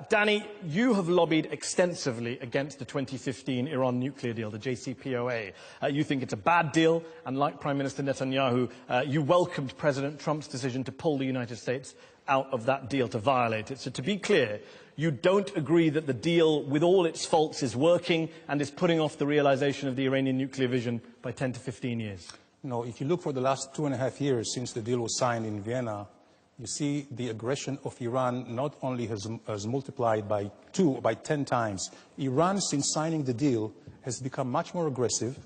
Danny, you have lobbied extensively against the 2015 Iran nuclear deal, the JCPOA. You think it's a bad deal, and like Prime Minister Netanyahu, you welcomed President Trump's decision to pull the United States out of that deal, to violate it. So to be clear, you don't agree that the deal, with all its faults, is working and is putting off the realization of the Iranian nuclear vision by 10 to 15 years? No, if you look for the last 2.5 years since the deal was signed in Vienna, you see the aggression of Iran not only has multiplied by 10 times. Iran, since signing the deal, has become much more aggressive,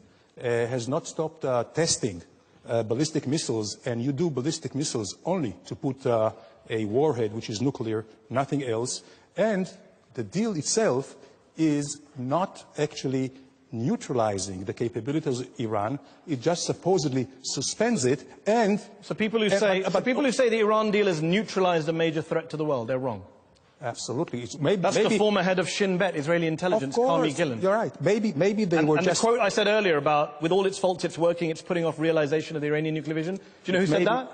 has not stopped testing ballistic missiles, and you do ballistic missiles only to put a warhead, which is nuclear, nothing else. And the deal itself is not actually neutralizing the capabilities of Iran. It just supposedly suspends it. And so people who say the Iran deal has neutralized a major threat to the world, they're wrong. Absolutely. That's the former head of Shin Bet, Israeli intelligence, Carmi Gillen. You're right. Maybe they were just... And the quote I said earlier about, with all its faults, it's working, it's putting off realization of the Iranian nuclear vision. Do you know who said that?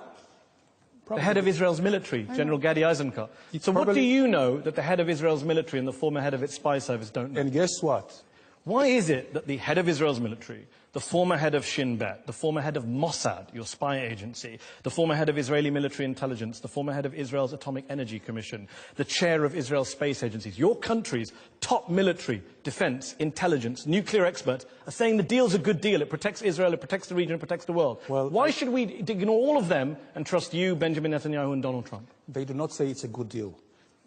Probably. The head of Israel's military, General Gadi Eisenkot. So what do you know that the head of Israel's military and the former head of its spy service don't know? And guess what? Why is it that the head of Israel's military, the former head of Shin Bet, the former head of Mossad, your spy agency, the former head of Israeli military intelligence, the former head of Israel's Atomic Energy Commission, the chair of Israel's space agencies, your country's top military, defense, intelligence, nuclear experts are saying the deal's a good deal, it protects Israel, it protects the region, it protects the world? Well, why should we ignore all of them and trust you, Benjamin Netanyahu, and Donald Trump? They do not say it's a good deal.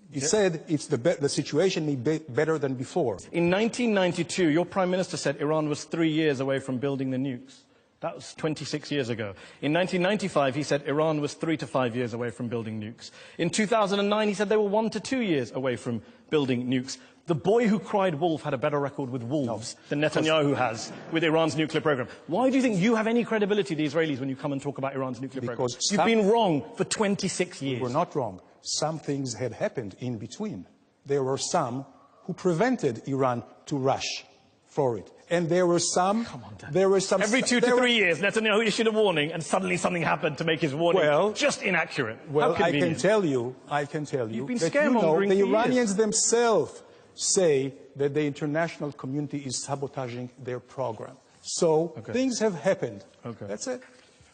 He said it's the situation may be better than before. In 1992, your Prime Minister said Iran was 3 years away from building the nukes. That was 26 years ago. In 1995, he said Iran was 3 to 5 years away from building nukes. In 2009, he said they were 1 to 2 years away from building nukes. The boy who cried wolf had a better record with wolves than Netanyahu has with Iran's nuclear program. Why do you think you have any credibility, the Israelis, when you come and talk about Iran's nuclear program? You've been wrong for 26 years. We're not wrong. Some things had happened in between. There were some who prevented Iran to rush for it. And there were some... Come on, Dan. There were some... Every 2 to 3 years, Netanyahu issued a warning, and suddenly something happened to make his warning just inaccurate. Well, I can tell you You've been that the Iranians themselves say that the international community is sabotaging their program. So things have happened. That's it.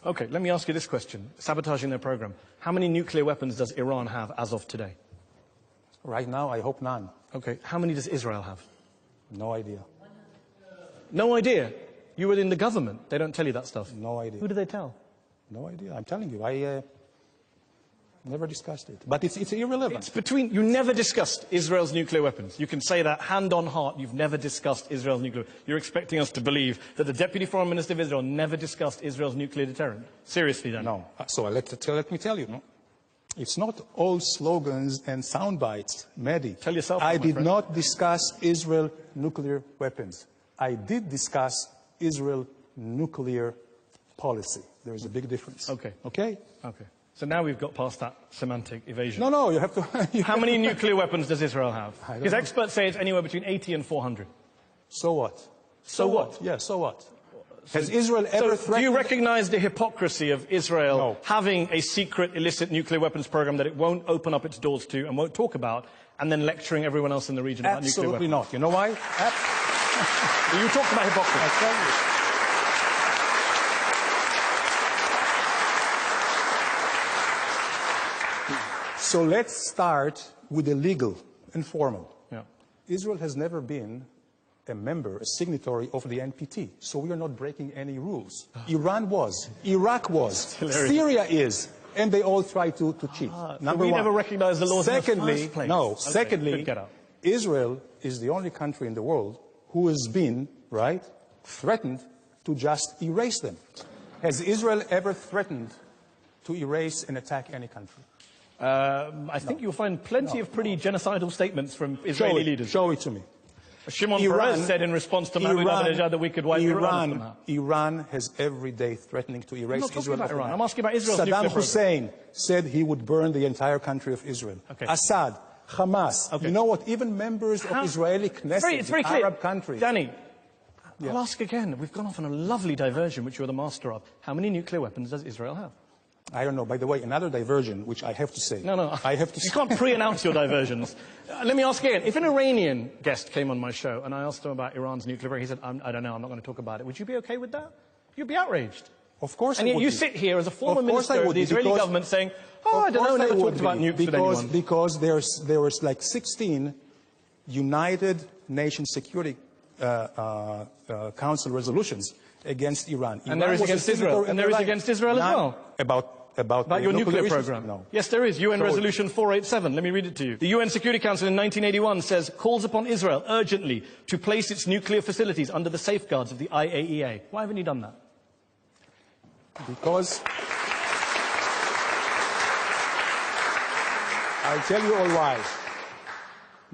Okay, let me ask you this question. Sabotaging their program. How many nuclear weapons does Iran have as of today? Right now, I hope none. Okay, how many does Israel have? No idea. No idea? You were in the government. They don't tell you that stuff. No idea. Who do they tell? No idea. I'm telling you, I never discussed it. But it's irrelevant. It's between... You never discussed Israel's nuclear weapons. You can say that hand on heart. You've never discussed Israel's nuclear... You're expecting us to believe that the Deputy Foreign Minister of Israel never discussed Israel's nuclear deterrent? Seriously, then? No. So let me tell you, no? It's not all slogans and sound bites, Mehdi. Tell yourself. I did not discuss Israel nuclear weapons. I did discuss Israel nuclear policy. There is a big difference. Okay. Okay? Okay. So now we've got past that semantic evasion. No, you have to... How many nuclear weapons does Israel have? Because experts say it's anywhere between 80 and 400. So what? So what? Yeah, so what? Has Israel ever threatened... Do you recognize the hypocrisy of Israel having a secret illicit nuclear weapons program that it won't open up its doors to and won't talk about, and then lecturing everyone else in the region about nuclear weapons? Absolutely not. You know why? You talked about hypocrisy. I tell you. So let's start with the legal and formal. Israel has never been a member, a signatory of the NPT, so we are not breaking any rules. Iran was, Iraq was, Syria is, and they all try to cheat. Number one. We never recognized the laws in the first place. No. Secondly, Israel is the only country in the world who has been, threatened to just erase them. Has Israel ever threatened to erase and attack any country? I think you'll find plenty of pretty genocidal statements from Israeli leaders. Show it to me. Shimon Peres said in response to Mahmoud Ahmadinejad that we could wipe Iran. Iran has every day threatening to erase Israel. About Iran. I'm asking about Israel's nuclear program. Saddam Hussein said he would burn the entire country of Israel. Assad, Hamas. You know what? Even members of Israeli Knesset, the Arab countries. Danny, I'll ask again. We've gone off on a lovely diversion, which you're the master of. How many nuclear weapons does Israel have? I don't know. By the way, another diversion, which I have to say. No. I have to You say. can't pre-announce your diversions. Let me ask again. If an Iranian guest came on my show and I asked him about Iran's nuclear program, he said, I don't know, I'm not going to talk about it. Would you be okay with that? You'd be outraged. Of course and I yet would you be. sit here as a former Of course minister I of would the be, Israeli because- government saying, I don't know, never talked about nukes with anyone. Because there was like 16 United Nations Security Council resolutions against Iran. And there is against Israel. And there is against Israel as well. About your nuclear issues? program? No. Yes, there is. UN So- Resolution 487. Let me read it to you. The UN Security Council in 1981 says, calls upon Israel urgently to place its nuclear facilities under the safeguards of the IAEA. Why haven't you done that? Because I'll tell you all why.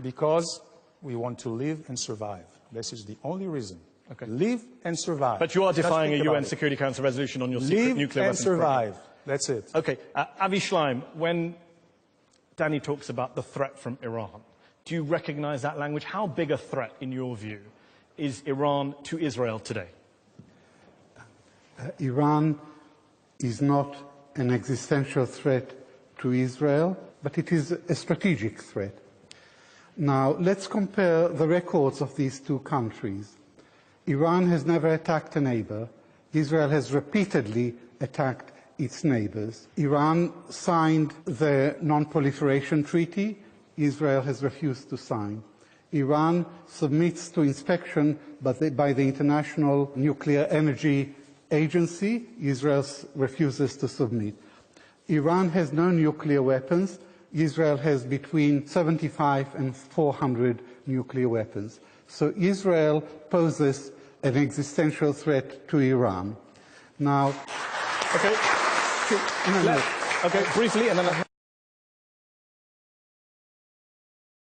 Because we want to live and survive. This is the only reason. Okay. Live and survive. But you are Just defying a think about UN it. Security Council resolution on your secret Live nuclear and weapons program. survive. That's it. Okay, Avi Schleim, when Danny talks about the threat from Iran, do you recognize that language? How big a threat, in your view, is Iran to Israel today? Iran is not an existential threat to Israel, but it is a strategic threat. Now, let's compare the records of these two countries. Iran has never attacked a neighbor. Israel has repeatedly attacked its neighbors. Iran signed the Non-Proliferation Treaty. Israel has refused to sign. Iran submits to inspection by the International Nuclear Energy Agency. Israel refuses to submit. Iran has no nuclear weapons. Israel has between 75 and 400 nuclear weapons. So Israel poses an existential threat to Iran. Now, Okay. no. Okay, briefly, and then